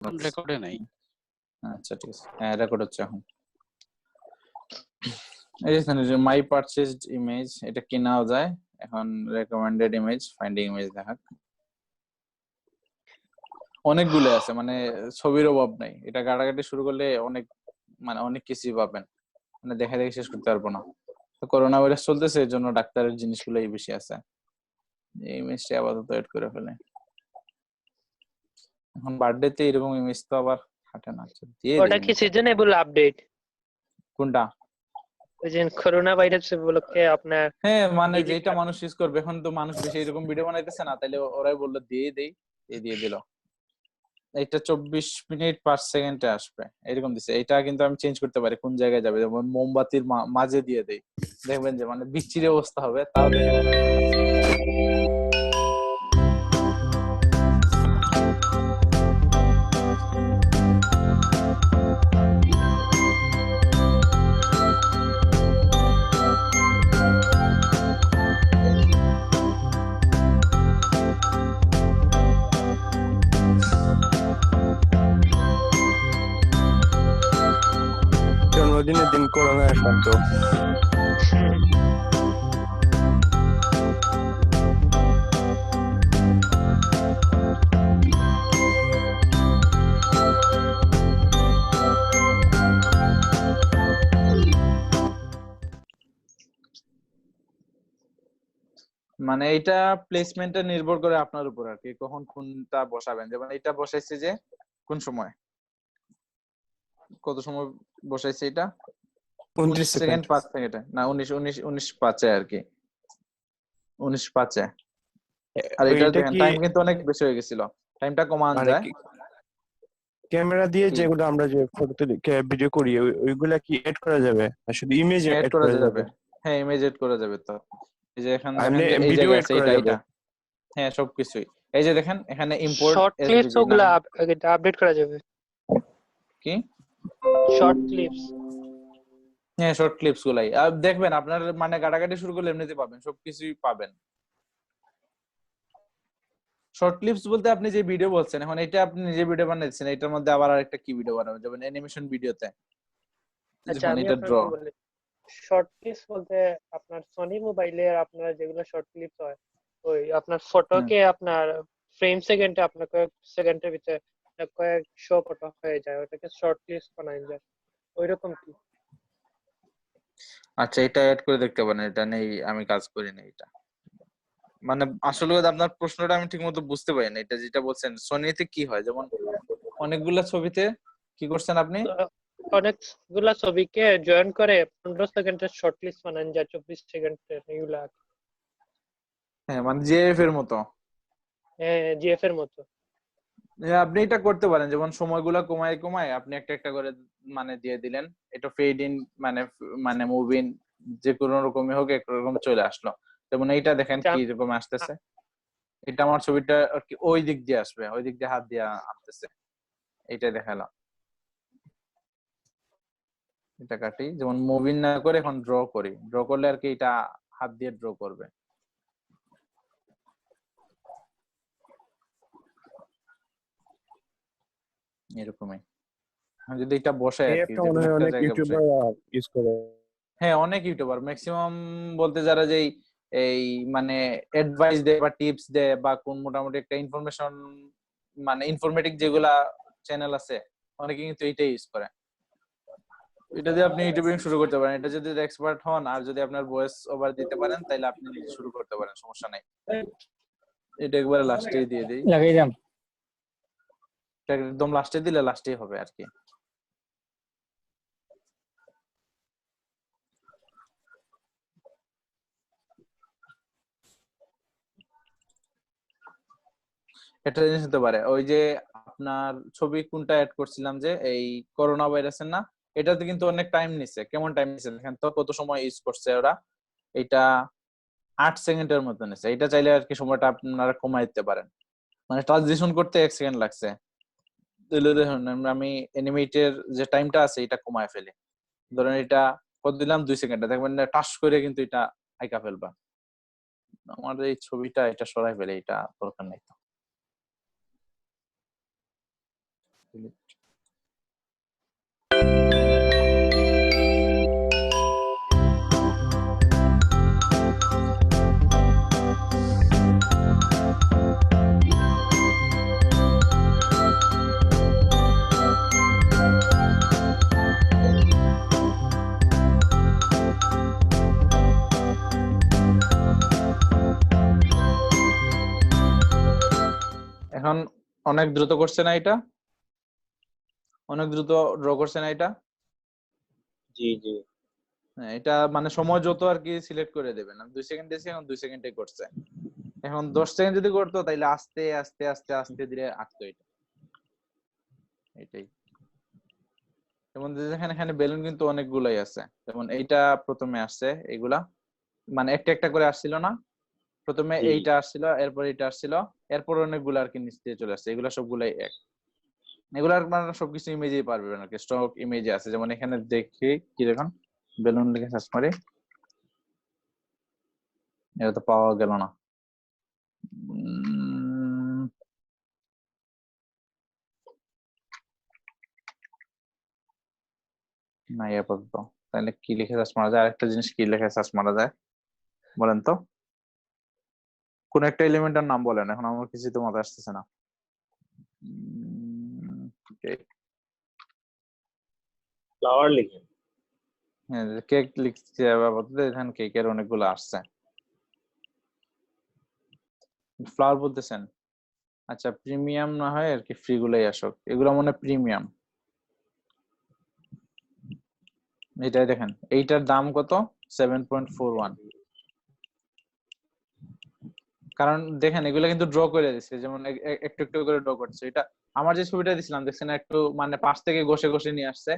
রেকর্ডে নাই। আচ্ছা ঠিক আছে, হ্যাঁ রেকর্ড হচ্ছে এখন। এই যে মাই পারচেজড ইমেজ, এটা কেনাও যায় এখন। রেকমেন্ডেড ইমেজ, ফাইন্ডিং ইমেজ দেখাক। অনেকগুলো আছে, মানে ছবির অভাব নাই। এটা ঘাটাঘাটি শুরু করলে অনেক মানে অনেক কিছুই পাবেন, মানে দেখা দেখে শেষ করতে পারবো না। তো করোনা ভাইরাস চলতেছে, এর জন্য ডাক্তারের জিনিসগুলোই বেশি আছে। এই ইমেজটা আপাতত এড করে ফেলে। এখন বার্থডে তে এরকম ইমেজ তো আবার হাঁটে না। আচ্ছা দিয়ে ওটা দেই। কি সিজনেবল আপডেট? কোনটা? ওই যে করোনা ভাইরাস উপলক্ষে আপনার হ্যাঁ মানে যেটা মানুষ ইউজ করবে। এখন তো মানুষ বেশি এরকম ভিডিও বানাইতেছে না, তাইলে ওরাই বললো দিয়ে দেই, দিয়ে দিল। এটা 24 মিনিট 5 সেকেন্ডে আসবে এরকম দিছে। এটা কিন্তু আমি চেঞ্জ করতে পারি কোন জায়গায় যাবে, যেমন মোমবাতির মাঝে দিয়ে দেই, দেখবেন যে মানে বিচ্ছিরি অবস্থা হবে, তাও দেখে জন্মদিনের দিন করোনা আক্রান্ত। মানে এটা প্লেসমেন্টটা নির্ভর করে আপনার উপর আর কি, কখন কোনটা বসাবেন। যেমন এটা বসাইছে যে কোন সময়, কত সময় বসাইছে এটা, 19 সেকেন্ড 5 সেকেন্ডে, না 19 5-এ আর কি, 19 5-এ। আর এটা দেখেন টাইম কিন্তু অনেক বেশি হয়ে গেছিল, টাইমটা কমানো যায়। ক্যামেরা দিয়ে যেগুলো আমরা যে ফটো তুলি ভিডিও করি ওইগুলা কি এড করা যাবে, আর শুধু ইমেজ এড এড করা করা যাবে। যাবে? হ্যাঁ ইমেজ এড করা যাবে। তো এই যে এখানে এমনি দেখেন যে এই ভিডিও জায়গায় এড আছে করা এটা যাবে? এটা, হ্যাঁ সবকিছুই। এই যে দেখেন এখানে ইম্পোর্ট শর্ট ক্লিপস এসভিজি ওগুলা আপডেট করা যাবে। কি শর্ট ক্লিপস? হ্যাঁ শর্ট ক্লিপস গুলাই আর দেখবেন আপনার মানে গাটাগাটি শুরু করলে এমনিতে পাবেন, সবকিছুই পাবেন। শর্ট ক্লিপস বলতে আপনি যে ভিডিও বলছেন, এখন এটা আপনি নিজে ভিডিও বানাচ্ছেন, এটার মধ্যে আবার আরেকটা কি ভিডিও বানাবেন, যেমন অ্যানিমেশন ভিডিওতে। আচ্ছা আমি এটা ড্র, আপনাকে বলি, শর্ট ক্লিপস বলতে আপনার সনি মোবাইলের আপনার যেগুলো শর্ট ক্লিপস হয়, ওই আপনার ফটোকে আপনার ফ্রেম সেকেন্ডে আপনার কয়েক সেকেন্ডের ভিতরে কয়েকশো ফটো হয়ে যায়, ওটাকে শর্ট ক্লিপস বানানো যায়। ওইরকম কি? আচ্ছা এটা অ্যাড করে দেখতে পারেন, এটা নেই, আমি কাজ করি না এটা। মানে আসলে আপনার প্রশ্নটা আমি ঠিকমতো বুঝতে পারি না। এটা যেটা বলছেন সোনিতে কি হয়, যেমন অনেকগুলা ছবিতে কি করছেন আপনি, অনেকগুলা ছবিকে জয়েন করে 15 সেকেন্ডের শর্ট লিস্ট বানানো যায়, 24 সেকেন্ডের এগুলা। হ্যাঁ মানে জিএফ এর মতো। হ্যাঁ জিএফ এর মতো। আপনি এটা করতে পারেন, যেমন সময়গুলা কমায় কমায় আপনি একটা একটা করে মানে দিয়ে দিলেন, এটা ফেড ইন মানে মানে মুভ ইন, যে কোনো রকমই হোক একরকম চলে আসলো। যেমন এইটা দেখেন কি রকম আসতেছে, এটা আমার ছবিটা আর কি ওই দিক দিয়ে আসবে, ওই দিক দিয়ে হাত দিয়ে আনতেছে, এইটা দেখালাম। এটা কাটি, যেমন মুভিং না করে এখন ড্র করি, ড্র করলে আর কি এটা হাত দিয়ে ড্র করবে এরকমই। যদি এটা বসায় আর কি, যে কোনো একটা অনেক জায়গায় বসায়। ইউটিউবার ইউজ করে। হ্যাঁ অনেক ইউটিউবার, ম্যাক্সিমাম বলতে যারা যেই এই মানে অ্যাডভাইস দেয় বা টিপস দেয় বা কোন মোটামুটি একটা ইনফরমেশন মানে ইনফরমেটিভ যেগুলা চ্যানেল আছে, অনেকে কিন্তু এইটাই ইউজ করে। এটা দিয়ে আপনি ইউটিউবিং শুরু করতে পারেন, এটা যদি এক্সপার্ট হন আর যদি আপনার ভয়েস ওভার দিতে পারেন তাহলে আপনি নিজে শুরু করতে পারেন, সমস্যা নাই। এটা একবারে লাস্টেই দিয়ে দেই, লাগাই দাম। এটা একদম লাস্টে দিলে লাস্টেই হবে আর কি। একটা জিনিস হতে পারে, ওই যে আপনার ছবি কোনটা অ্যাড করছিলাম যে এই করোনা ভাইরাসের না, এটাতে কিন্তু অনেক টাইম নিছে। কেমন টাইম নিছে দেখেন তো, কত সময় ইউজ করছে ওরা। এটা 8 সেকেন্ডের মতো নিছে। এটা চাইলে আর কি সময়টা আপনারা কমাই দিতে পারেন, মানে ট্রানজিশন করতে 1 সেকেন্ড লাগছে। তাহলে দেখুন আমি অ্যানিমেটের যে টাইমটা আছে এটা কমায় ফেলি, ধরেন এটা কত দিলাম 2 সেকেন্ডে, দেখবেন টাচ করে কিন্তু এটা আইকা ফেলবা। আমার এই ছবিটা এটা সরাই ফেলে, এটা দরকার নেই। delete. এখন অনেক দ্রুত করছে না এটা, অনেক দ্রুত ড্র করছে না এটা। জি জি হ্যাঁ, এটা মানে সময় যত আর কি সিলেক্ট করে দেবেন। আমি 2 সেকেন্ড দিয়েছি, এখন 2 সেকেন্ডে করছে। এখন 10 সেকেন্ড যদি করতো তাহলে আস্তে আস্তে আস্তে আস্তে ধীরে আঁকতো এটা। এটাই। যেমন দেখেন এখানে বেলুন কিন্তু অনেকগুলাই আছে। যেমন এইটা প্রথমে আসছে, এগুলা মানে একটা একটা করে আসছিল না, প্রথমে জি। এইটা আসছিল, এরপর এটা আসছিল, এরপর অনেকগুলো আর কি নিচ দিয়ে চলে আসছে। এগুলা সবগুলাই এক। এগুলার মানে সবকিছু ইমেজেই পারবেন আর কি, স্টক ইমেজে আছে। যেমন এখানে দেখি কি দেখুন, বেলুন লিখে সার্চ মারি, এটা তো পাওয়া গেল না। নাই আপাতত। তাহলে কি লিখে সার্চ মারা যায়? আরেকটা জিনিস কি লিখে সার্চ মারা যায় বলেন তো? কোন একটা এলিমেন্টের নাম বলেন, এখন আমার কিছু তো মাথায় আসতেছে না। কেক। ফ্লাওয়ার লিখেন। হ্যাঁ, কেক লিখছি আপাতত। এখানে কেকের অনেকগুলো আসছে। ফ্লাওয়ার বলতেছেন? আচ্ছা, প্রিমিয়াম না হয় আর কি, ফ্রি গুলাই আসুক। এগুলো মনে প্রিমিয়াম। এটাই দেখেন, এইটার দাম কত? 7.41। কারণ দেখেন এগুলো কিন্তু ড্র করে দিচ্ছে, যেমন একটু একটু করে ড্র করছে। এটা আমার যে ছবিটা দিছিলাম দেখছেন, একটু মানে পাশ থেকে ঘষে ঘষে নিয়ে আসছে।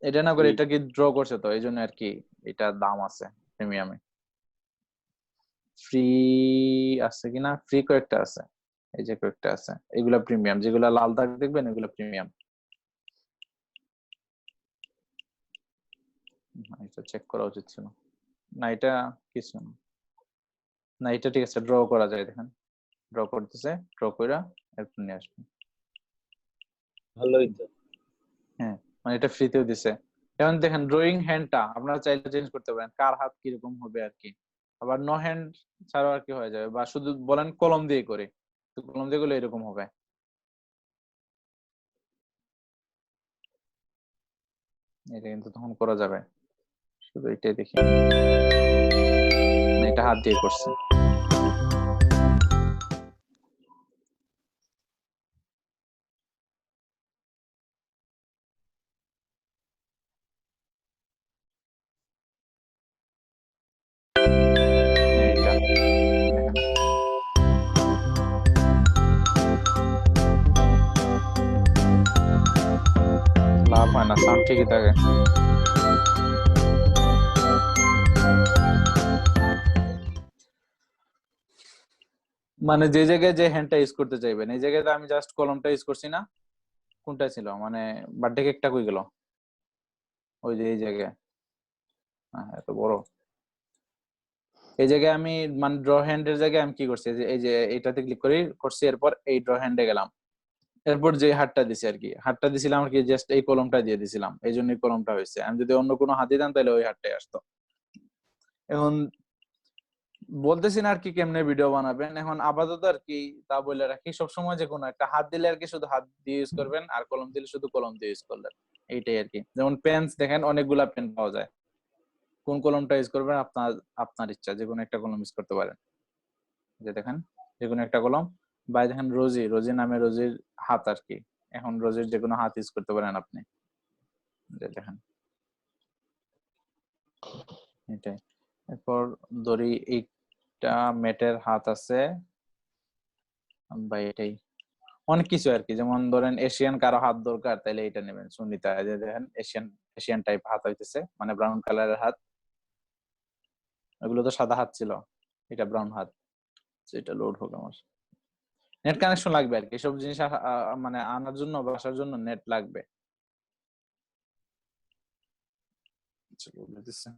এটা না করে জি। এটা কি ড্র করছে, তো এই জন্য আর কি এটা দাম আছে প্রিমিয়ামে। ফ্রি আছে কিনা? ফ্রি কয়েকটা আছে, এই যে কয়েকটা আছে, এগুলা প্রিমিয়াম। যেগুলা লাল দাগ দেখবেন এগুলা প্রিমিয়াম। এটা চেক করা উচিত ছিল না, এটা কিছু না। না, এটা ঠিক আছে, ড্র করা যায়। দেখেন ড্র করতেছে, ড্র কইরা এরপর নিয়ে আসবেন। ভালোই তো। হ্যাঁ, মানে এটা ফ্রিতেও দিছে। এখন দেখেন ড্রয়িং হ্যান্ডটা আপনারা চাইলে চেঞ্জ করতে পারেন, কার হাত কিরকম হবে আর কি। আবার নো হ্যান্ড ছাড়াও আর কি হয়ে যাবে, বা শুধু বলেন কলম দিয়ে করে, তো কলম দিয়ে করলে এরকম হবে। এটা কিন্তু তখন করা যাবে। শুধু এটাই দেখি, না এটা হাত দিয়ে করছে। এইটা দেখেন, লাভ হয় না, সাউন্ড ঠিকই থাকে। মানে যে জায়গায় যে হ্যান্ডটা ইউজ করতে চাইবেন, এই জায়গায় আমি জাস্ট কলমটা ইউজ করছি না। কোনটা ছিল মানে বার্থডে কেকটা কই গেল? ওই যে এই জায়গায়। হ্যাঁ, এত বড়। এই জায়গায় আমি মানে ড্র হ্যান্ড এর জায়গায় আমি কি করছি, এই যে এটাতে ক্লিক করছি, এরপর এই ড্র হ্যান্ডে গেলাম। এরপর যে হাতটা দিছি আর কি, হাতটা দিছিলাম আর কি, জাস্ট এই কলমটা দিয়ে দিছিলাম, এই জন্যই কলমটা হয়েছে। আমি যদি অন্য কোনো হাত দিতাম তাহলে ওই হাতটাই আসতো। এখন বলতেছি না আর কি কেমনে ভিডিও বানাবেন, এখন আপাতত আর কি তা বলে রাখি, সবসময় যে কোনো একটা হাত দিলে আর কি শুধু হাত দিয়ে ইউজ করবেন, আর কলম দিলে শুধু কলম দিয়ে ইউজ করলেন। এইটাই আর কি। যেমন পেন দেখেন, অনেকগুলা পেন পাওয়া যায়। কোন কলমটা ইউজ করবেন আপনার আপনার ইচ্ছা, যে কোনো একটা কলম ইউজ করতে পারেন। যে দেখেন, যে কোনো একটা কলম। বা দেখেন রোজি, রোজি নামে রোজির হাত আর কি। এখন রোজির যে কোনো হাত ইউজ করতে পারেন আপনি। যে দেখেন এটাই। এরপর ধরি এইটা মেটের হাত আছে, বা এটাই। অনেক কিছু আর কি, যেমন ধরেন এশিয়ান কারো হাত দরকার, তাহলে এটা নেবেন সুনিতা। এই যে দেখেন এশিয়ান, এশিয়ান টাইপ হাত হইতেছে, মানে ব্রাউন কালারের হাত। এগুলো তো সাদা হাত ছিল, এটা ব্রাউন হাত। এটা লোড হোক আমার। নেট কানেকশন লাগবে আর কি, এসব জিনিস মানে আনার জন্য বা আসার জন্য নেট লাগবে। আচ্ছা, load হইতেছে।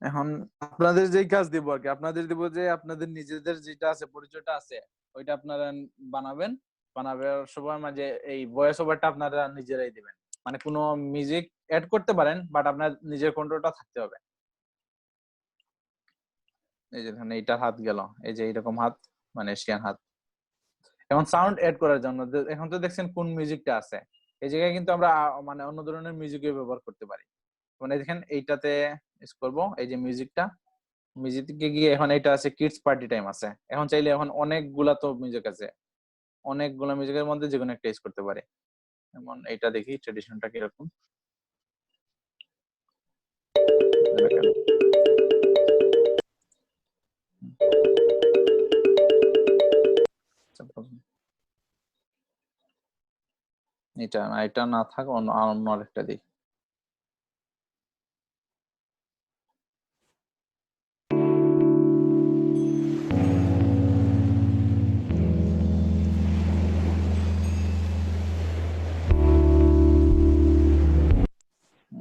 এখন আপনাদের যেই কাজ দিব আর কি, আপনাদের দিব যে আপনাদের নিজেদের যেটা আছে পরিচয়টা আছে ওইটা আপনারা বানাবেন। বানাবার সময় মাঝে এই ভয়েস ওভারটা আপনারা নিজেরাই দিবেন। মানে কোনো মিউজিক অ্যাড করতে পারেন, বাট আপনার নিজের কন্ট্রোলটা থাকতে হবে। এই যে এখানে এইটার হাত গেল, এই যে এইরকম হাত, মানে এশিয়ান হাত। এখন সাউন্ড এড করার জন্য এখন তো দেখছেন কোন মিউজিকটা আছে, এই জায়গায় কিন্তু আমরা মানে অন্য ধরনের মিউজিকও ব্যবহার করতে পারি। মানে দেখেন এইটাতে করব, এই যে মিউজিকে গিয়ে এখন এটা আছে কিডস পার্টি টাইম আছে। এখন চাইলে এখন অনেকগুলা তো মিউজিক আছে, অনেকগুলা মিউজিকের মধ্যে যে কোনো একটা ইউজ করতে পারে। যেমন এইটা দেখি ট্রেডিশনটা কিরকম। এটা এটা না থাক, অন্য আরেকটা দিই।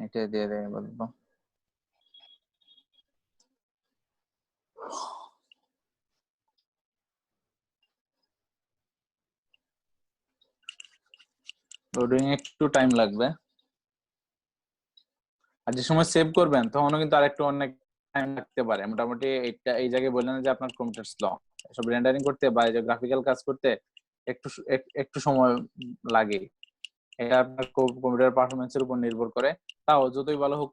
এটা দিয়ে দেয় বলবো। লোডিং একটু টাইম লাগবে, আর যে সময় সেভ করবেন তখনও কিন্তু আরেকটু অনেক টাইম লাগতে পারে। মোটামুটি এইটা এই জায়গায় বললেন যে আপনার কম্পিউটার স্লো, সব রেন্ডারিং করতে বা যে গ্রাফিক্যাল কাজ করতে একটু একটু সময় লাগে। এটা আপনার কম্পিউটার পারফরমেন্সের উপর নির্ভর করে। তাও যতই ভালো হোক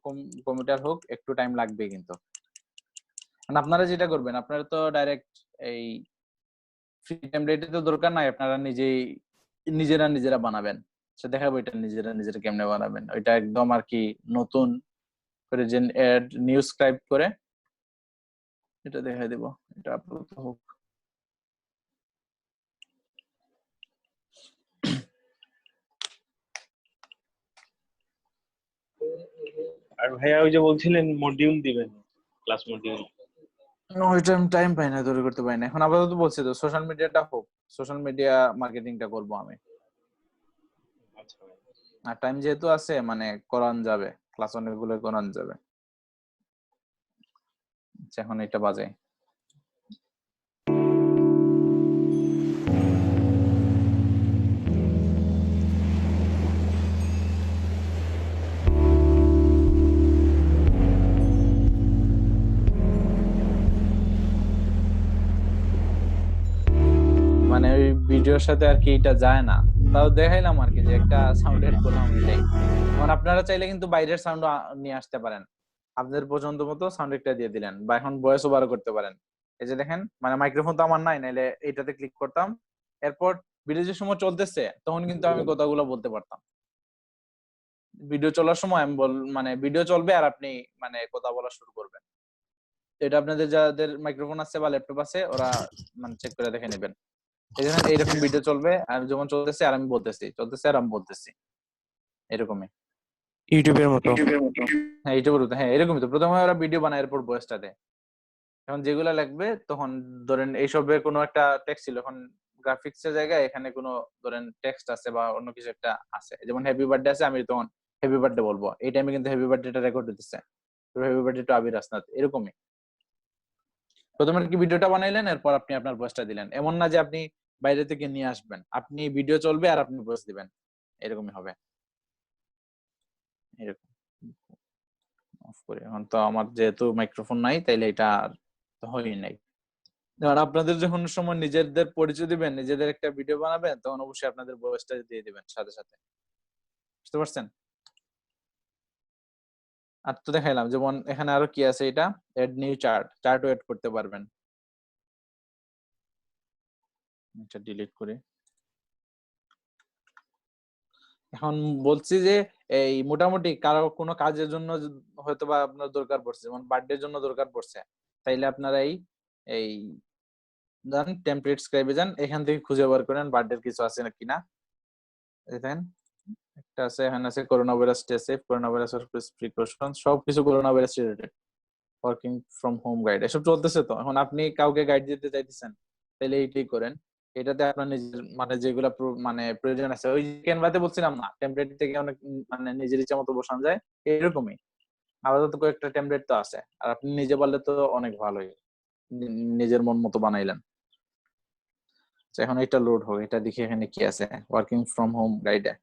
কম্পিউটার হোক, একটু টাইম লাগবে কিন্তু। আপনারা যেটা করবেন, আপনারা তো ডাইরেক্ট এই ফ্রি টেমপ্লেটে তো দরকার নাই, আপনারা নিজেরা বানাবেন। সে দেখাবো এটা নিজেরা কেমনে বানাবেন। ওইটা একদম আর কি নতুন করে যে অ্যাড নিউ স্ক্রাইব করে এটা দেখাই দেব। এটা আপাতত হোক। আর ভাইয়া ওই যে বলছিলেন মডিউল দিবেন, ক্লাস মডিউল। ওইটা আমি টাইম পাই না, তৈরি করতে পারি না এখন। আপাতত বলছি তো সোশ্যাল মিডিয়াটা হোক, সোশ্যাল মিডিয়া মার্কেটিংটা করব আমি। আচ্ছা ভাই। আর টাইম যেহেতু আছে, মানে করান যাবে, ক্লাস অনেকগুলো করান যাবে। এখন এটা বাজে। মানে ওই ভিডিওর সাথে আর কি এটা যায় না, তাও দেখাইলাম আর কি যে একটা সাউন্ড এড করলাম এটাই। এখন আপনারা চাইলে কিন্তু বাইরের সাউন্ড নিয়ে আসতে পারেন, আপনাদের পছন্দ মতো সাউন্ড একটা দিয়ে দিলেন, বা এখন ভয়েস ওভারও করতে পারেন। এই যে দেখেন, মানে মাইক্রোফোন তো আমার নাই, নাইলে এইটাতে ক্লিক করতাম, এরপর ভিডিও যে সময় চলতেছে তখন কিন্তু আমি কথাগুলো বলতে পারতাম। ভিডিও চলার সময় আমি মানে ভিডিও চলবে আর আপনি মানে কথা বলা শুরু করবেন। এটা আপনাদের যাদের মাইক্রোফোন আছে বা ল্যাপটপ আছে ওরা মানে চেক করে দেখে নেবেন। এই দেখেন এইরকম ভিডিও চলবে, আর যখন চলতেছে আর আমি বলতেছি, চলতেছে আর আমি বলতেছি, এরকমই ইউটিউবের মতো। হ্যাঁ ইউটিউবের মতো। হ্যাঁ এরকমই তো, প্রথমে ওরা ভিডিও বানায় এরপর ভয়েসটা দেয়। এখন যেগুলা লাগবে তখন ধরেন এইসবের কোনো একটা টেক্সট ছিল, এখন গ্রাফিক্স এর জায়গায় এখানে কোনো ধরেন টেক্সট আছে বা অন্য কিছু একটা আছে, যেমন হ্যাপি বার্থডে আছে, আমি তখন হ্যাপি বার্থডে বলবো। এই টাইমে কিন্তু হ্যাপি বার্থডেটা রেকর্ড হতেছে, হ্যাপি বার্থডে টু আবির আসনাত, এরকমই। প্রথমে কি ভিডিওটা বানাইলেন, এরপর আপনি আপনার ভয়েসটা দিলেন। এমন না যে আপনি বাইরে থেকে নিয়ে আসবেন, আপনি ভিডিও চলবে আর আপনি ভয়েস দিবেন, এরকমই হবে। এরকম অফ করে, এখন তো আমার যেহেতু মাইক্রোফোন নাই তাইলে এটা তো হয়ই নাই। আর আপনাদের যখন সময় নিজেদের পরিচয় দিবেন, নিজেদের একটা ভিডিও বানাবেন, তখন অবশ্যই আপনাদের ভয়েসটা দিয়ে দিবেন সাথে সাথে। বুঝতে পারছেন? আর তো দেখাইলাম, যেমন এখানে আরো কি আছে, এটা এড নিউ চার্টও এড করতে পারবেন। এটা ডিলিট করে এখন বলছি যে এই মোটামুটি কারো কোনো কাজের জন্য হয়তো বা আপনার দরকার পড়ছে, যেমন বার্থডের জন্য দরকার পড়ছে, তাইলে আপনারা এই যান টেমপ্লেট স্ক্রাইবে যান, এখান থেকে খুঁজে বার করেন বার্থডের কিছু আছে নাকি না। দেখেন একটা আছে, এখানে আছে corona virus stay safe, corona virus precaution, সবকিছু corona virus related. Working from home guide এসব চলতেছে। তো এখন আপনি কাউকে গাইড দিতে চাইতেছেন, তাহলে এইটাই করেন। এটাতে আপনার নিজের মানে যেগুলা মানে প্রয়োজন আছে, ওই ক্যানভাতে বলছিলাম না টেমপ্লেট থেকে অনেক মানে নিজের ইচ্ছা মতো বসানো যায়, এরকমই আপাতত কয়েকটা টেমপ্লেট তো আছে, আর আপনি নিজে পারলে তো অনেক ভালোই, নিজের মন মতো বানাইলেন। আচ্ছা, এখন এটা লোড হোক, এটা দেখি এখানে কি আছে ওয়ার্কিং ফ্রম হোম গাইডে।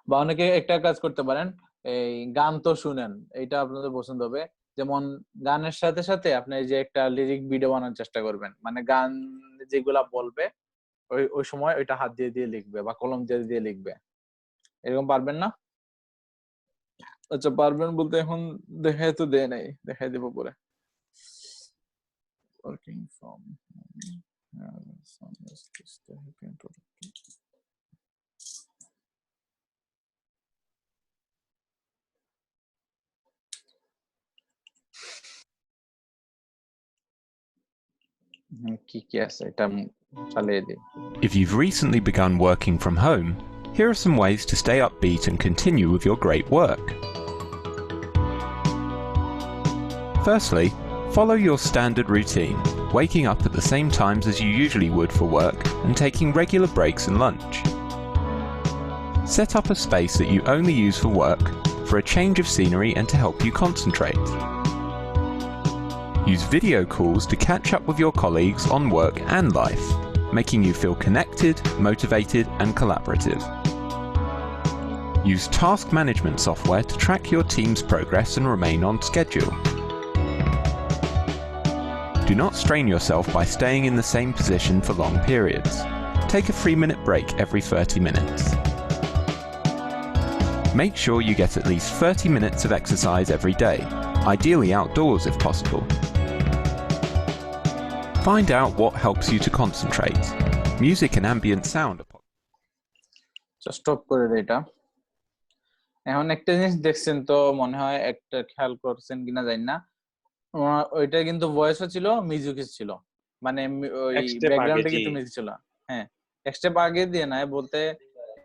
বা অনেকে একটা কাজ করতে পারেন, এই গান তো শুনেন, এটা আপনাদের পছন্দ হবে। যেমন গানের সাথে সাথে আপনি এই যে একটা লিরিক ভিডিও বানানোর চেষ্টা করবেন, মানে গান যেগুলা বলবে ওই ওই সময় ওইটা হাত দিয়ে দিয়ে লিখবে বা কলম দিয়ে দিয়ে লিখবে, এরকম পারবেন না? আচ্ছা, পারবেন বলতে এখন দেখাই তো দেয় নাই, দেখাই দেবো পরে। ওয়ার্কিং ফ্রম কি কি আছে এটা চালিয়ে দিই। If you've recently begun working from home, here are some ways to stay upbeat and continue with your great work. Firstly, follow your standard routine, waking up at the same times as you usually would for work and taking regular breaks and lunch. Set up a space that you only use for work, for a change of scenery and to help you concentrate. Use video calls to catch up with your colleagues on work and life, making you feel connected, motivated and collaborative. Use task management software to track your team's progress and remain on schedule. Do not strain yourself by staying in the same position for long periods. Take a 3-minute break every 30 minutes. Make sure you get at least 30 minutes of exercise every day, ideally outdoors if possible. Find out what helps you to concentrate. Music and ambient sound are stop করে দেই এটা। এখন একটা জিনিস দেখছেন তো মনে হয়, একটা খেয়াল করছেন কিনা জানি না, ওইটা কিন্তু ভয়েসও ছিল, মিউজিকও ছিল, মানে ওই এক step ব্যাকগ্রাউন্ডে আগে, কিন্তু জি। মিউজিক ছিল। হ্যাঁ, এক স্টেপ আগে দিয়ে নাই বলতে,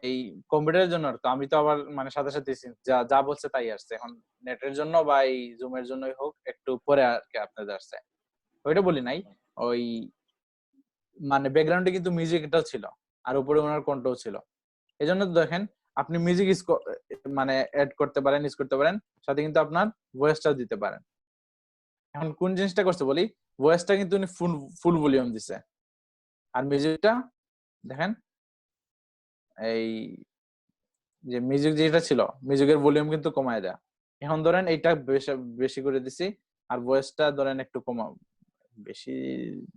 এই কম্পিউটারের জন্য তো আমি তো আবার মানে সাথে সাথে যা যা বলছে তাই আসছে। এখন নেটের জন্য বা এই জুমের জন্যই হোক, একটু পরে আর কি আপনাদের আসছে, ওইটা বলি নাই। ওই মানে ব্যাকগ্রাউন্ডে কিন্তু মিউজিকটাও ছিল, আর উপরে ওনার কণ্ঠও ছিল। এই জন্য দেখেন, আপনি মিউজিক মানে অ্যাড করতে পারেন, ইউজ করতে পারেন, সাথে কিন্তু আপনার ভয়েসটাও দিতে পারেন। এখন কোন জিনিসটা করছে বলি, ভয়েসটা কিন্তু উনি ফুল ভলিউম দিছে, আর মিউজিকটা দেখেন এই যে মিউজিক যেটা ছিল, মিউজিকের ভলিউম কিন্তু কমায় দেয়া। এখন ধরেন এইটা বেশি করে দিছি, আর ভয়েসটা ধরেন একটু কমা, বেশি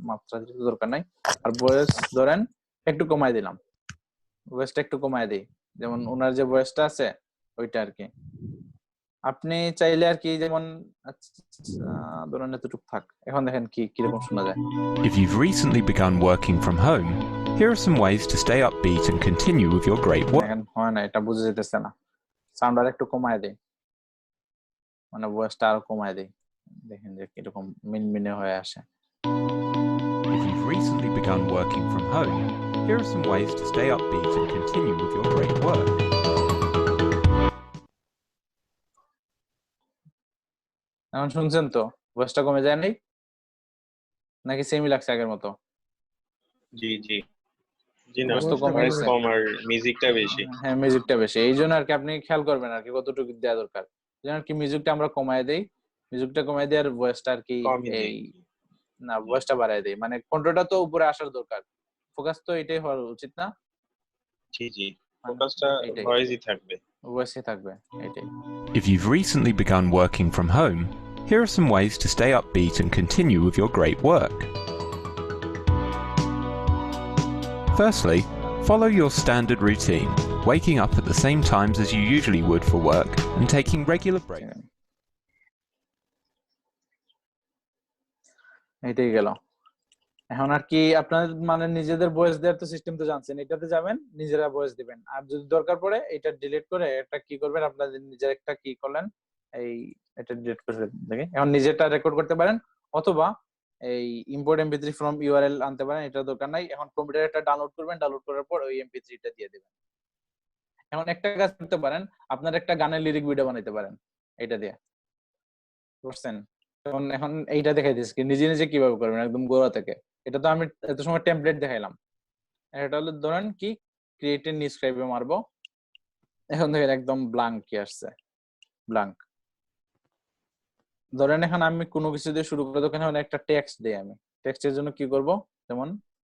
মাত্রা দিতে দরকার নাই, আর ভয়েস ধরেন একটু কমায় দিলাম, ভয়েসটা একটু কমায় দিই, যেমন ওনার যে ভয়েসটা আছে ওইটা আর কি। আপনি চাইলে আর কি, যেমন ধরেন এতটুকু থাক, এখন দেখেন কি কিরকম শোনা যায়। If you've recently begun working from home, here are some ways to stay upbeat and continue with your great work. দেখেন হয় না, এটা বুঝে যেতেছে না, সাউন্ড আর একটু কমায় দেই, মানে ভয়েসটা আরো কমায় দেই, দেখেন যে কিরকম মিনমিনে হয়ে আসে। If you've recently begun working from home, here are some ways to stay upbeat and continue with your great work. এখন শুনছেন তো ভয়েসটা কমে যায় নাই, নাকি সেমই লাগছে আগের মতো? জি জি জি, না ভয়েস তো কমে ভয়েস গেছে। কম আর মিউজিকটা বেশি। হ্যাঁ, মিউজিকটা বেশি, এই জন্য আর কি আপনি খেয়াল করবেন আর কি কতটুকু দেওয়া দরকার। যেন আর কি মিউজিকটা আমরা কমায় দেই, মিউজিকটা কমায় দেই, আর ভয়েসটা আর কি কমই দিই। এই না ভয়েসটা বাড়ায় দেই, মানে কন্ট্রোলটা তো উপরে আসার দরকার, ফোকাস তো এটাই হওয়া উচিত না? জি জি, মানে ফোকাসটা এইটাই, ভয়েসই থাকবে। ভয়েসই থাকবে, এটাই। If you've recently begun working from home, here are some ways to stay upbeat and continue with your great work. Firstly, follow your standard routine, waking up at the same times as you usually would for work and taking regular breaks. এটাই গেল। এখন আর কি আপনার মানে নিজেদের voice দেওয়ার তো system তো জানছেন, এটাতে যাবেন, নিজেরা ভয়েস দিবেন, আর যদি দরকার পড়ে এটা ডিলিট করে একটা কি করবেন, আপনাদের নিজের একটা কি করলেন, এই এটা ডিলিট করে দেখে এখন নিজেরটা রেকর্ড করতে পারেন, অথবা এই ইম্পোর্ট এমপি3 ফ্রম ইউআরএল আনতে পারেন, এটা দরকার নাই। এখন কম্পিউটারে একটা ডাউনলোড করবেন, ডাউনলোড করার পর ওই এমপি3টা দিয়ে দিবেন। এখন একটা কাজ করতে পারেন, আপনার একটা গানের লিরিক ভিডিও বানাইতে পারেন এটা দিয়ে, বুঝছেন? এখন এইটা দেখাই দিচ্ছি কি নিজে নিজে কিভাবে করবেন একদম গোড়া থেকে। এটা তো আমি এত সময় টেমপ্লেট দেখাইলাম, এটা হলো ধরেন কি ক্রিয়েট এ নিউ স্ক্রাইবে মারবো। এখন দেখেন একদম ব্ল্যাঙ্ক কি আসছে, ব্ল্যাঙ্ক। ধরেন এখন আমি কোনো কিছু দিয়ে শুরু করে তখন একটা টেক্সট দিই, আমি টেক্সটের জন্য কি করব, যেমন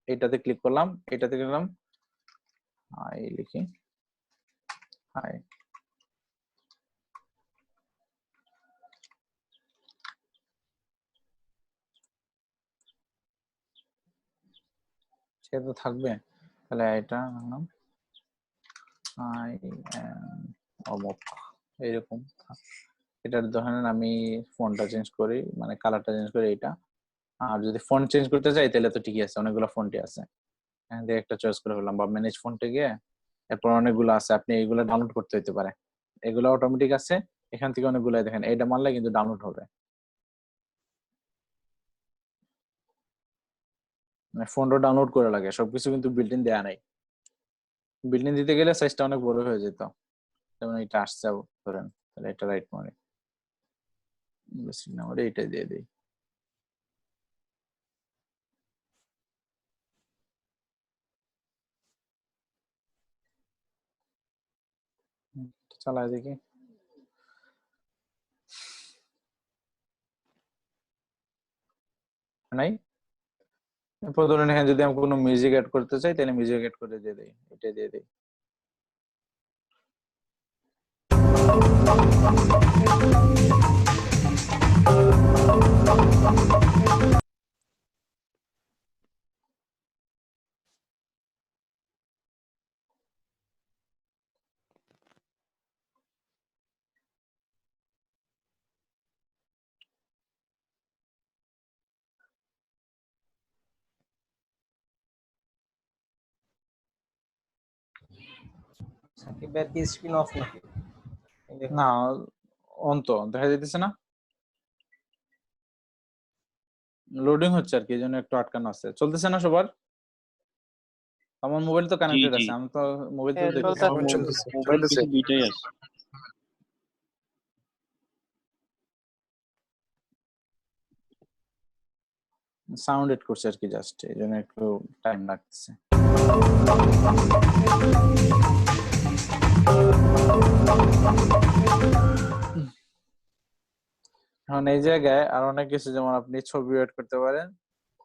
এইটাতে ক্লিক করলাম, এটাতে গেলাম, হাই লিখি, হাই, সে তো থাকবে, তাহলে এটা নাম আই এম অমুক, এরকম। এটার ধরেন আমি ফন্টটা চেঞ্জ করি, মানে কালারটা চেঞ্জ করি এটা। আর যদি ফন্ট চেঞ্জ করতে চাই তাহলে তো ঠিকই আছে, অনেকগুলো ফন্টই আছে, এখান থেকে একটা চয়েস করে ফেললাম, বা ম্যানেজ ফন্টে গিয়ে এরপর অনেকগুলো আছে, আপনি এগুলো ডাউনলোড করতে হতে পারে, এগুলো অটোমেটিক আছে, এখান থেকে অনেকগুলো দেখেন, এটা মারলে কিন্তু ডাউনলোড হবে, মানে ফন্টও ডাউনলোড করে লাগে, সবকিছু কিন্তু বিল্ট ইন দেয়া নাই। বিল্ট ইন দিতে গেলে সাইজটা অনেক বড় হয়ে যেত, যেমন এটা আসছে ধরেন, তাহলে এটা রাইট মারে, বেশি না হলে এইটাই দিয়ে দিই। চালাই দেখি, নাই। এরপর ধরেন এখানে যদি আমি কোনো মিউজিক অ্যাড করতে চাই তাহলে মিউজিক অ্যাড করে দিয়ে দিই, এটা দিয়ে দিই। সাকিব ভাইয়ের কি স্ক্রিন অফ নাকি? না, অন তো দেখা যাইতেছে না, লোডিং হচ্ছে আর কি, এই জন্য একটু আটকানো আছে। চলতেছে না সবার? আমার মোবাইল তো জি কানেক্টেড জি আছে, আমি তো মোবাইল তো হ্যাঁ, দেখতেছি। চলতেছে। এখন চলতেছে। মোবাইল পিসি দুইটাই আছে। সাউন্ড এড করছে আর কি, জাস্ট এই জন্য একটু টাইম লাগতেছে। এখন এই জায়গায় আর অনেক কিছু, যেমন আপনি ছবি এড করতে পারেন,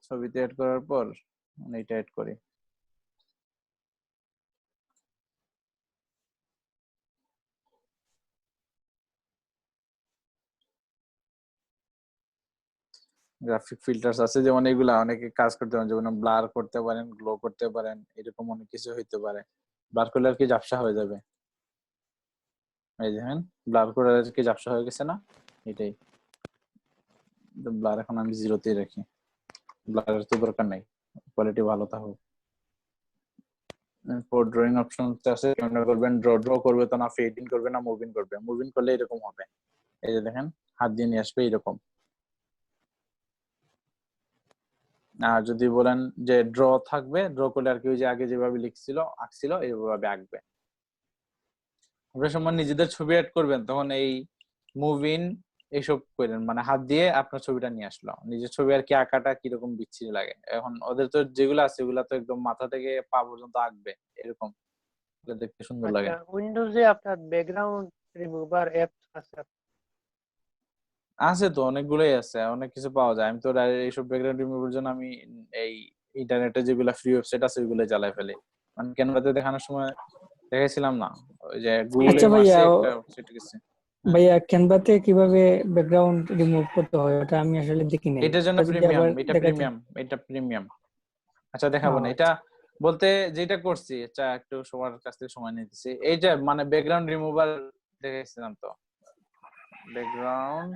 ছবিতে এড করার পর এইটা এড করি, গ্রাফিক ফিল্টারস আছে, যেমন এগুলা অনেকে কাজ করতে পারেন, যেমন ব্লার করতে পারেন, গ্লো করতে পারেন, এরকম অনেক কিছু হইতে পারে। ব্লার করলে আর কি ঝাপসা হয়ে যাবে, এই দেখেন ব্লার করে আর কি ঝাপসা হয়ে গেছে না, এটাই। ব্লার এখন আমি 0-তেই রাখি, ব্লারের তো দরকার নাই, কোয়ালিটি ভালো থাকুক। এরপর ড্রয়িং অপশন আছে, কেমন করবেন, ড্র করবে তো না ফেডিং করবে না মুভিং করবে, মুভিং করলে এরকম হবে, এই যে দেখেন হাত দিয়ে নিয়ে আসবে এরকম। আর যদি বলেন যে ড্র থাকবে, ড্র করলে আর কি ওই যে আগে যেভাবে লিখছিল আঁকছিল এইভাবে আঁকবে। আপনার সময় নিজেদের ছবি অ্যাড করবেন তখন এই মুভিং এইসব করেন, মানে হাত দিয়ে আপনার ছবিটা নিয়ে আসলো, নিজের ছবি আর কি আঁকাটা কিরকম বিচ্ছিরি লাগে। এখন ওদের তো যেগুলো আছে ওগুলা তো একদম মাথা থেকে পা পর্যন্ত আঁকবে এরকম, দেখতে সুন্দর লাগে। আচ্ছা, উইন্ডোজে আপনার ব্যাকগ্রাউন্ড রিমুভার অ্যাপ আছে? আছে তো, অনেকগুলোই আছে, অনেক কিছু পাওয়া যায়। আমি তো এইসব ব্যাকগ্রাউন্ড রিমুভার জন্য আমি এই ইন্টারনেটে যেগুলা ফ্রি ওয়েবসাইট আছে ওইগুলো চালাই ফেলি, মানে ক্যানভাতে দেখানোর সময় দেখাইছিলাম না, ওই যে গুগলে আচ্ছা ভাইয়া, মারছি একটা ওয়েবসাইট গেছে। ভাইয়া ক্যানভাতে কিভাবে ব্যাকগ্রাউন্ড রিমুভ করতে হয় ওটা আমি আসলে দেখি নাই। এটার জন্য এটা যদি প্রিমিয়াম, আবার এটা দেখাতে। প্রিমিয়াম, এটা প্রিমিয়াম। আচ্ছা দেখাবো না, ও, এটা বলতে যেটা করছি, এটা একটু সবার কাছ থেকে সময় নিতেছি। এই যে মানে ব্যাকগ্রাউন্ড রিমুভার দেখাইছিলাম তো, ব্যাকগ্রাউন্ড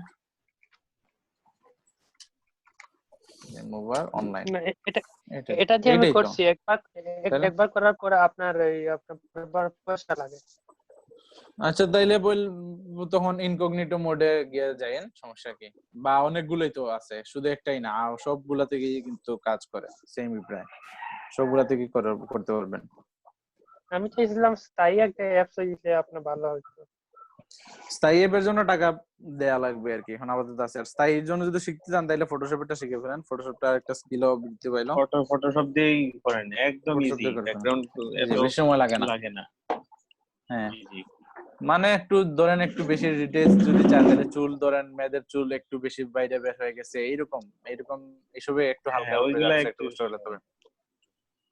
রিমুভার অনলাইন, না, এটা এটা এটা দিয়ে আমি এটাই তো, করছি একবার। তাহলে একবার করার পরে আপনার পয়সা লাগে। আচ্ছা তাইলে তখন ইনকগনিটো মোডে গিয়ে যাইেন, সমস্যা কি? বা অনেকগুলোই তো আছে, শুধু একটাই না, আর সবগুলা থেকেই কিন্তু কাজ করে সেম প্রায়, সবগুলা থেকে করতে পারবেন। আমি চাইছিলাম স্থায়ী একটা অ্যাপস হইলে আপনার ভালো হতো। স্থায়ী অ্যাপের জন্য টাকা দেয়া লাগবে আর কি, এখন আপাতত আছে। আর স্থায়ীর জন্য যদি শিখতে চান তাহলে ফটোশপটা শিখে ফেলেন, ফটোশপটা একটা স্কিলও বৃদ্ধি পাইলো। ফটোশপ দিয়েই করেন, একদম ফটোশপ ইজি, দিয়ে করে ফেলেন, ব্যাকগ্রাউন্ড এই এত যে বেশি সময় লাগে না। লাগে না। হ্যাঁ, জি জি। মানে একটু ধরেন একটু বেশি ডিটেইলস যদি চান তাহলে চুল ধরেন মেয়েদের চুল একটু বেশি বাইরে বের হয়ে গেছে এইরকম এইরকম এসবে একটু হ্যাঁ, হালকা উপরে ওইগুলা যাচ্ছে, একটু একটু কষ্ট করতে হবে।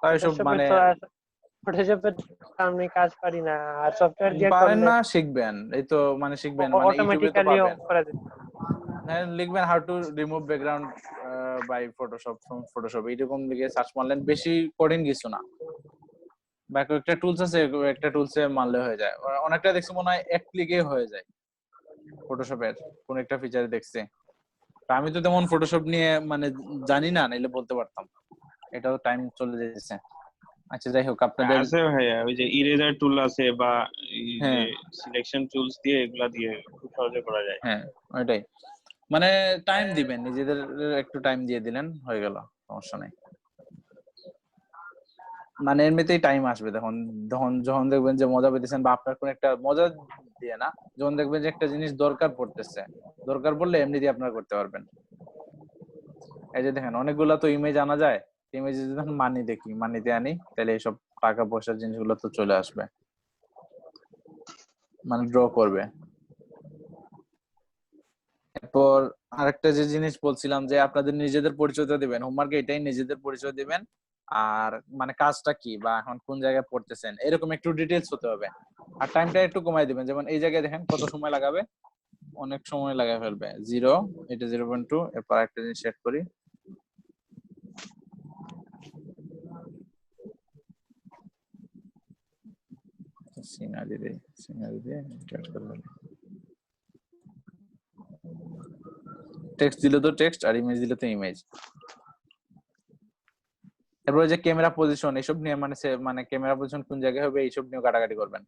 তাই সব ফটোশপে মানে তো আর ফটোশপে আমি কাজ পারি না, আর সফটওয়্যার দিয়ে পারেন করলে না, শিখবেন, এই তো মানে শিখবেন, মানে ইউটিউবে তো অটোমেটিক্যালি পাবেন। করা যায়। হ্যাঁ, লিখবেন how to remove background by Photoshop from Photoshop, এইরকম লিখে সার্চ মারলেন, বেশি কঠিন কিছু না। বা একটা টুলস আছে, একটা টুলসে মারলে হয়ে যায়, অনেকটা দেখছি মনে হয় এক ক্লিকে হয়ে যায় ফটোশপের কোন একটা ফিচারে দেখছি। তা আমি তো তেমন ফটোশপ নিয়ে মানে জানি না, নাইলে বলতে পারতাম, এটাও টাইম চলে যাচ্ছে। আচ্ছা যাই হোক, আপনাদের আছে ভাইয়া, ওই যে ইরেজার টুল আছে বা এই যে হ্যাঁ সিলেকশন টুলস দিয়ে এগুলা দিয়ে খুব সহজে করা যায়। হ্যাঁ ওইটাই, মানে টাইম দিবেন, নিজেদের একটু টাইম দিয়ে দিলেন হয়ে গেল, সমস্যা নেই। মানে এমনিতেই টাইম আসবে, তখন যখন যখন দেখবেন যে মজা পেতেছেন, বা আপনার কোন একটা মজা দিয়ে না, যখন দেখবেন যে একটা জিনিস দরকার পড়তেছে, দরকার পড়লে এমনিতেই আপনারা করতে পারবেন। এই যে দেখেন অনেকগুলা তো ইমেজ আনা যায়, ইমেজে যদি মানি দেখি, মানিতে আনি, তাহলে এইসব টাকা পয়সার জিনিসগুলো তো চলে আসবে, মানে ড্র করবে। এরপর আরেকটা যে জিনিস বলছিলাম যে আপনাদের নিজেদের পরিচয়টা দিবেন, হোমওয়ার্কে এটাই নিজেদের পরিচয় দিবেন, আর মানে কাজটা কি বা এখন কোন জায়গায় পড়তেছেন এরকম একটু ডিটেইলস হতে হবে। আর টাইমটা একটু কমাই দিবেন, যেমন এই জায়গায় দেখেন কত সময় লাগাবে, অনেক সময় লাগায় ফেলবে, 0 এটা 0.2, এরপর একটা জিনিস সেট করি, সিনারি দিয়ে সেট করলাম, টেক্সট দিলে তো টেক্সট আর ইমেজ দিলে তো ইমেজ। এরপরে যে ক্যামেরা পজিশন এইসব নিয়ে মানে ক্যামেরা পজিশন কোন জায়গায় হবে এইসব নিয়ে কাটাকাটি করবেন।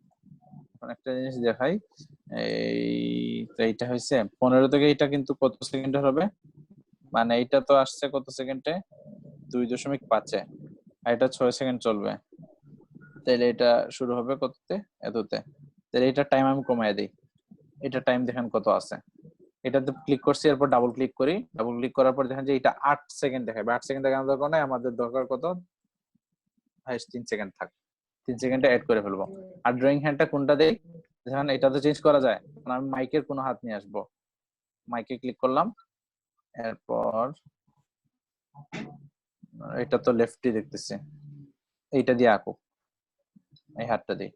একটা জিনিস দেখাই, এই তো এইটা হয়েছে 15 থেকে, এটা কিন্তু কত সেকেন্ডের হবে, মানে এইটা তো আসছে কত সেকেন্ডে, 2.5-এ, আর এটা 6 সেকেন্ড চলবে, তাহলে এটা শুরু হবে কততে, এততে, তাহলে এটা টাইম আমি কমায় দিই, এটা টাইম দেখেন কত আছে, এটাতে ক্লিক করছি, এরপর ডাবল ক্লিক করি, ডাবল ক্লিক করার পর দেখেন যে এটা 8 সেকেন্ড দেখাবে, 8 সেকেন্ড দেখানোর দরকার নাই, আমাদের দরকার কত, 3 সেকেন্ড থাক, 3 সেকেন্ডে অ্যাড করে ফেলবো। আর ড্রয়িং হ্যান্ডটা কোনটা দেই, দেখেন এটা তো চেঞ্জ করা যায়, আমি মাইকের কোনো হাত নিয়ে আসবো, মাইকে ক্লিক করলাম, এরপর এটা তো লেফটই দেখতেছি, এইটা দিয়ে আঁকো, এই হাতটা দিই,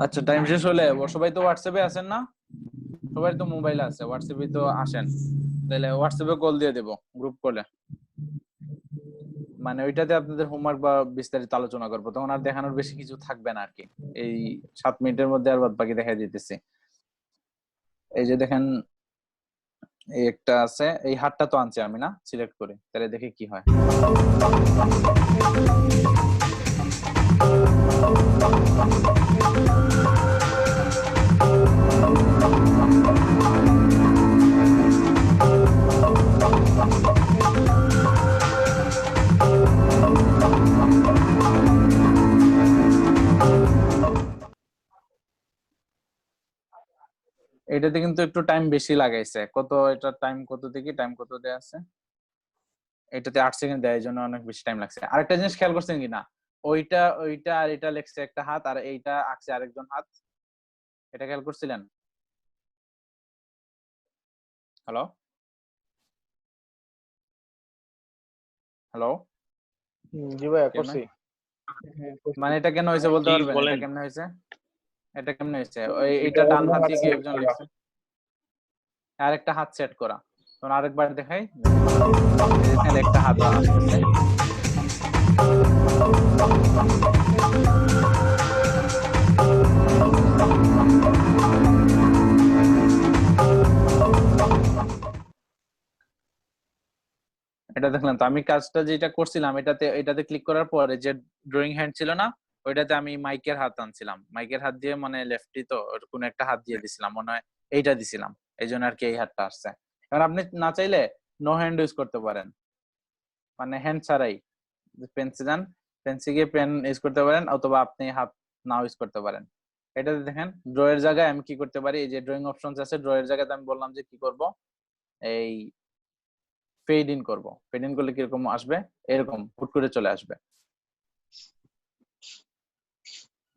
আচ্ছা টাইম শেষ হলে সবাই তো হোয়াটসঅ্যাপে আছেন না, সবাই তো মোবাইলে আছে, হোয়াটসঅ্যাপে তো আসেন, তাহলে হোয়াটসঅ্যাপে কল দিয়ে দেব, গ্রুপ কলে, মানে ওইটাতে আপনাদের হোমওয়ার্ক বা বিস্তারিত আলোচনা করবো, তখন আর দেখানোর বেশি কিছু থাকবে না আর কি, এই 7 মিনিটের মধ্যে আর বাদ বাকি দেখাই দিতেছি। এই যে দেখেন এই একটা আছে, এই হাতটা তো আনছি আমি না, সিলেক্ট করে, তাহলে দেখি কি হয়। এটাতে কিন্তু একটু টাইম বেশি লাগাইছে, কত এটা টাইম কত দেখি, টাইম কত দেয়া আছে, এটাতে 8 সেকেন্ড দেয়, এই জন্য অনেক বেশি টাইম লাগছে। আরেকটা জিনিস খেয়াল করছেন কিনা, ওইটা আর এটা লেখছে একটা হাত, আর এইটা আঁকছে আরেকজন হাত, এটা খেয়াল করছিলেন? হ্যালো হ্যালো, জি ভাইয়া কেমনে? করছি। মানে এটা কেন হয়েছে বলতে কি পারবেন, বলেন? এটা কেমনে হয়েছে, এটা কেমনে হয়েছে, এইটা ডান হাত দিয়ে কেউ একজন লিখছে, আরেকটা হাত সেট করা, তখন আরেকবার দেখাই, এখানে একটা হাত আসতেছে, এটা দেখলাম তো, আমি কাজটা যেটা করছিলাম এটাতে ক্লিক করার পরে যে ড্রয়িং হ্যান্ড ছিল না, ওইটাতে আমি মাইকের হাত আনছিলাম, মাইকের হাত দিয়ে মানে লেফটি তো ওর কোনো একটা হাত দিয়ে দিছিলাম, মনে হয় এইটা দিছিলাম, এই জন্য আর কি এই হাতটা আসছে। এবার আপনি না চাইলে নো হ্যান্ড ইউজ করতে পারেন, মানে হ্যান্ড ছাড়াই পেন্সে যান, পেন্সে গিয়ে পেন ইউজ করতে পারেন, অথবা আপনি হাত নাও ইউজ করতে পারেন। এটাতে দেখেন ড্রয়ের জায়গায় আমি কি করতে পারি, এই যে ড্রয়িং অপশনস আছে, ড্রয়ের জায়গাতে আমি বললাম যে কি করব, এই ফেড ইন করব। ফেড ইন করলে কিরকম আসবে, এরকম হুট করে চলে আসবে।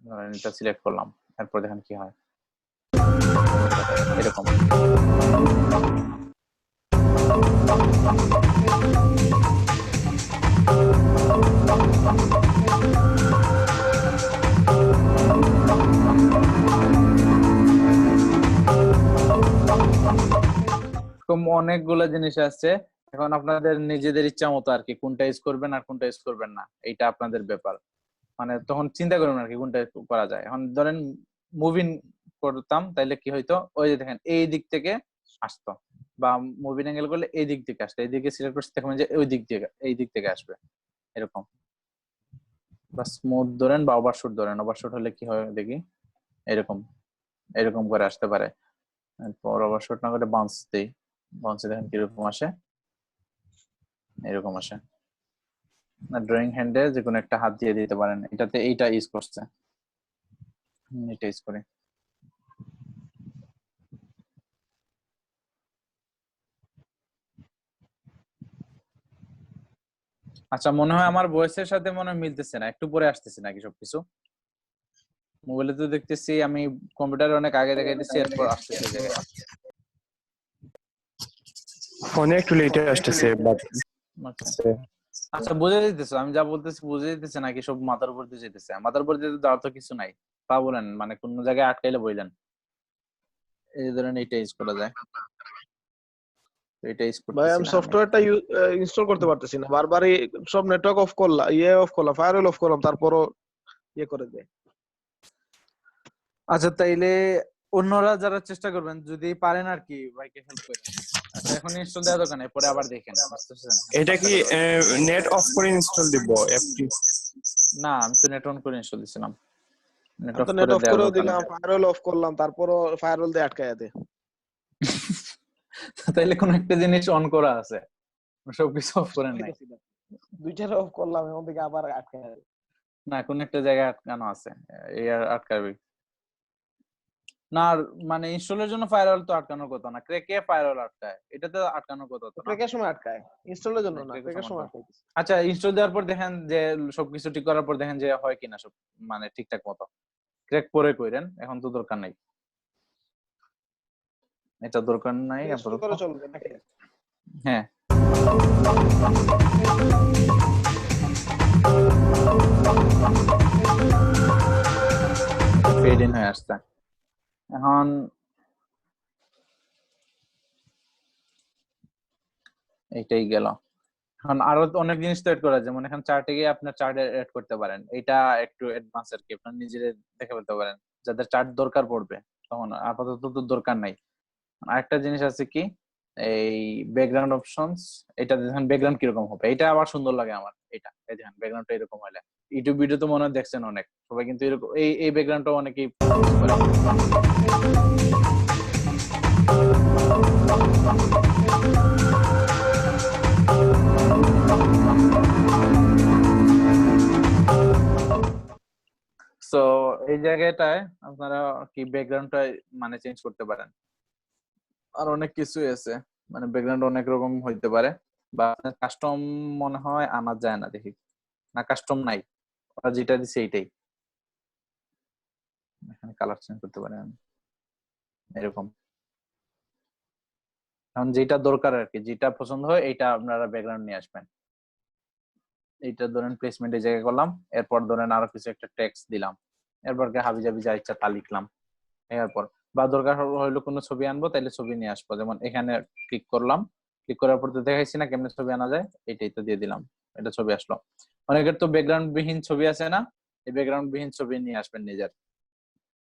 ধরেন এটা সিলেক্ট করলাম, এরপর দেখেন কি হয়, এরকম। এরকম অনেকগুলো জিনিস আছে। এখন আপনাদের নিজেদের ইচ্ছা মতো আর কি কোনটা ইউজ করবেন আর কোনটা ইউজ করবেন না, এইটা আপনাদের ব্যাপার। মানে তখন চিন্তা করবেন আর কি কোনটা করা যায়। এখন ধরেন মুভিং করতাম, তাইলে কি হইতো, ওই যে দেখেন এই দিক থেকে আসতো, বা মুভিং অ্যাঙ্গেল করলে এই দিক থেকে আসতো, এই দিকে সিলেক্ট করতে দেখবেন যে ওই দিক থেকে, এই দিক থেকে আসবে এরকম। বা স্মুথ ধরেন বা ওভারশুট ধরেন, ওভারশুট হলে কি হয় দেখি, এরকম এরকম করে আসতে পারে। এরপর ওভারশুট না করে বাউন্স দেই, বাউন্সে দেখেন কিরকম আসে, এরকম আসে। না ড্রয়িং হ্যান্ডে যে কোনো একটা হাত দিয়ে দিতে পারেন, এটাতে এইটা ইউজ করছে, এটা ইউজ করি। আচ্ছা মনে হয় আমার ভয়েসের সাথে মনে হয় মিলতেছে না, একটু পরে আসতেছে নাকি সবকিছু। মোবাইলে তো দেখতেছি, আমি কম্পিউটারে অনেক আগে দেখাইতেছি, এরপর আসতেছে এই জায়গায়। ফোনে একটু লেটে আসতেছে বাট আচ্ছা আচ্ছা, বুঝে দিতেছো আমি যা বলতেছি, বুঝে দিতেছে নাকি সব মাথার উপর দিয়ে যেতেছে? মাথার উপর দিয়ে দেওয়ার তো কিছু নাই, তা বলেন মানে কোন জায়গায় আটকাইলে বললেন। এই ধরেন এইটা ইউজ করা যায়, তো এটা ইউজ ভাই করতেছি আমি না আমি। সফটওয়্যারটা ইনস্টল করতে পারতেছি না, বারবারই সব নেটওয়ার্ক অফ করলাম, অফ করলাম, ফায়ারওয়েল অফ করলাম, তারপরও করে দেয়। আচ্ছা তাইলে অন্যরা যারা চেষ্টা করবেন যদি পারেন আর কি ভাইকে হেল্প করেন। আচ্ছা এখন ইনস্টল দেওয়া দরকার নাই, পরে আবার দেখেন, বুঝতেছেন? এটা কি নেট অফ করে ইনস্টল দিব অ্যাপটি? না আমি তো নেট অন করে ইনস্টল দিছিলাম, নেট আমি অফ তো নেট করে অফ দেওয়ার করেও দরকার দিলাম, নেই। ফায়ারওয়েল অফ করলাম, তারপরও ফায়ারওয়েল দিয়ে আটকায় দেয়। তাইলে কোন একটা জিনিস অন করা আছে, সবকিছু অফ করেন নাই। দুইটারে অফ করলাম, এখন থেকে আবার আটকায় দেয়। না কোন একটা জায়গায় আটকানো আছে, এই আর আটকাবে না। আর মানে ইনস্টলের জন্য ফায়ারওয়াল তো আটকানোর কথা না, ক্র্যাকে ফায়ারওয়াল আটকায়, এটা তো আটকানোর কথা তো না। ক্র্যাকের সময় আটকায়, ইনস্টলের জন্য না, ক্র্যাকের ক্র্যাকের সময় সময় না। আটকায়। আচ্ছা ইনস্টল দেওয়ার পর দেখেন যে সবকিছু ঠিক করার পর দেখেন যে হয় কিনা সব মানে ঠিকঠাক মতো, ক্র্যাক পরে কইরেন, এখন তো দরকার নাই, এটা দরকার নাই ইনস্টল আপাতত। করে চলবে নাকি? হ্যাঁ ফেড ইন হয়ে আসছে এখন। এইটাই গেল। এখন আরো অনেক জিনিস তো এড করা যায়, যেমন এখন চার্টে গিয়ে আপনার চার্ট এড করতে পারেন, এটা একটু অ্যাডভান্স আর কি, আপনার নিজের দেখে ফেলতে পারেন যাদের চার্ট দরকার পড়বে, তখন আপাতত তো দরকার নাই। আরেকটা জিনিস আছে কি, এই ব্যাকগ্রাউন্ড অপশনস, এটা দেখেন ব্যাকগ্রাউন্ড কিরকম হবে, এটা আবার সুন্দর লাগে আমার, এটা এই দেখেন ব্যাকগ্রাউন্ডটা এরকম হলে, ইউটিউব ভিডিও তো মনে হয় দেখছেন অনেক সবাই, কিন্তু এরকম এই ব্যাকগ্রাউন্ডটা অনেকেই use করে। সো এই জায়গাটায় আপনারা কি ব্যাকগ্রাউন্ডটা মানে চেঞ্জ করতে পারেন। আর অনেক কিছুই আছে, মানে ব্যাকগ্রাউন্ড অনেক রকম হইতে পারে, বা কাস্টম মনে হয় আনা যায় না দেখি, না কাস্টম নাই, ওরা যেটা দিছে এইটাই। এখানে কালার চেঞ্জ করতে পারেন এরকম, এখন যেটা দরকার আর কি, যেটা পছন্দ হয় এইটা আপনারা ব্যাকগ্রাউন্ড নিয়ে আসবেন। এইটা ধরেন প্লেসমেন্টের জায়গায় করলাম, এরপর ধরেন আরো কিছু একটা টেক্সট দিলাম, এরপর হাবি জাবি যা ইচ্ছা তা লিখলাম। এরপর বা দরকার হইলো কোনো ছবি আনবো, তাইলে ছবি নিয়ে আসবো, যেমন এখানে ক্লিক করলাম, ক্লিক করার পর তো দেখাইছি না কেমনে ছবি আনা যায়, এটাই তো দিয়ে দিলাম, এটা ছবি আসলো। অনেকের তো ব্যাকগ্রাউন্ড বিহীন ছবি আছে না, এই ব্যাকগ্রাউন্ড বিহীন ছবি নিয়ে আসবেন নিজের,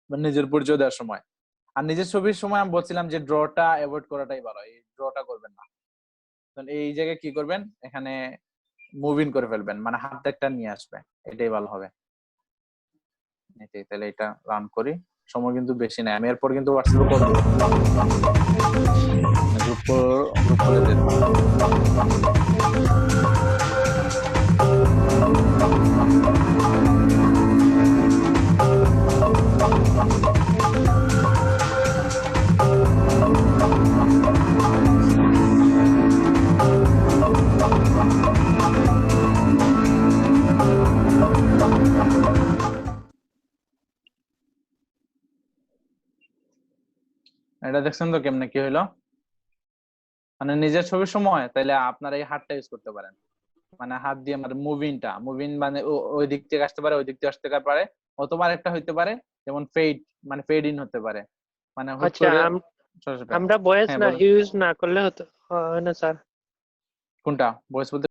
মানে নিজের পরিচয় দেওয়ার সময়। আর নিজের ছবির সময় আমি বলছিলাম যে ড্রটা অ্যাভয়েড করাটাই ভালো, এই ড্রটা করবেন না। এই জায়গায় কি করবেন, এখানে মুভ ইন করে ফেলবেন, মানে হাত একটা নিয়ে আসবে, এটাই ভালো হবে। এটাই, তাহলে এটা রান করি, সময় কিন্তু বেশি নাই, আমি এরপর কিন্তু হোয়াটসঅ্যাপে কল দেব, গ্রুপ করে দেব। এটা দেখছেন তো কেমনে কি হইলো, মানে নিজের ছবির সময় তাইলে আপনারা এই হাতটা ইউজ করতে পারেন, মানে হাত দিয়ে মানে মুভিং মানে ওই দিক থেকে আসতে পারে, ওই দিক থেকে আসতে পারে, অথবা একটা হইতে পারে যেমন ফেড, মানে ফেড ইন হতে পারে, মানে হুট আচ্ছা করে আমরা ভয়েস হ্যাঁ না বলেন। ইউজ না করলে হতো হয় না স্যার? কোনটা ভয়েস বলতে